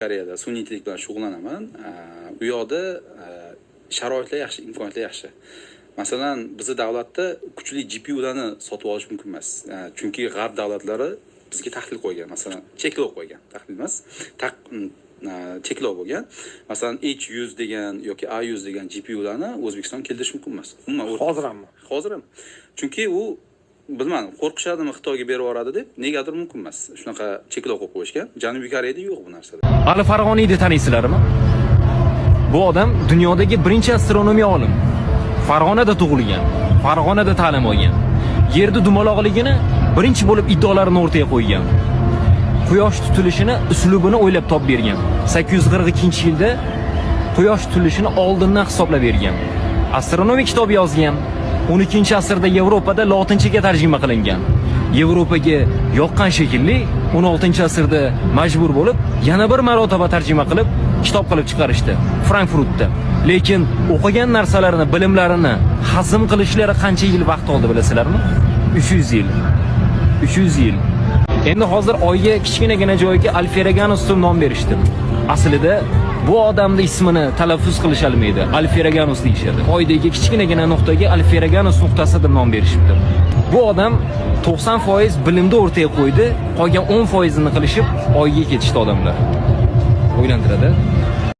Koreyada sun'iy intellekt bilan shug'ullanaman. Bu yoqda sharoitlar yaxshi, imkoniyatlar yaxshi. Masalan, bizning davlatda kuchli GPUlarni sotib olish mumkin emas. Chunki g'arb davlatlari bizga tahlil qo'ygan, masalan, cheklov qo'ygan. Tahlil emas, cheklov bo'lgan. Masalan, H100 degan yoki A100 degan GPUlarni O'zbekiston keltirish mumkin emas. Hozir ham. Hozir ham. Chunki u bilmadim, qo'rqishadimi Xitoyga berib yuboradi deb, negadir mumkin emas. Shunaqa cheklov qo'yib qo'yishgan. Janubiy Koreyada yo'q bu narsa. Ali Farg'oniyni taniysizlarmi? Bu odam dunyodagi birinchi astronomiya olim. Farg'onada tug'ilgan, Farg'onada ta'lim olgan. Yerda dumaloqligini birinchi bo'lib iddaolarini o'rtaga qo'ygan. Quyosh tutilishini uslubini o'ylab topib bergan. 842-yilda quyosh tutilishini oldindan hisoblab bergan. Astronomiya kitobi yozgan. 12-asrda Yevropada lotinchaga tarjima qilingan. Yevropaga yoqqan shekilli 16-asrda majbur bo'lib, yana bir marotaba tarjima qilib, kitob qilib chiqarishdi Frankfurtda. Lekin o'qigan narsalarini, bilimlarini hazm qilishlari qancha yil vaqt oldi bilasizlarmi? 300 yil. 300 yil. Endi hozir oyga kichkinagina joyga Alferaganus deb nom berishdi. Aslida bu odamning ismini talaffuz qilish olmaydi. Alferaganus deyishadi. Oydagi kichkinagina nuqtaga Alferaganus nuqtasi deb nom berishibdi. Bu odam 90% bilimni o'rtaga qo'ydi, qolgan 10%ni qilishib oyga ketishdi odamlar. O'ylantiradi.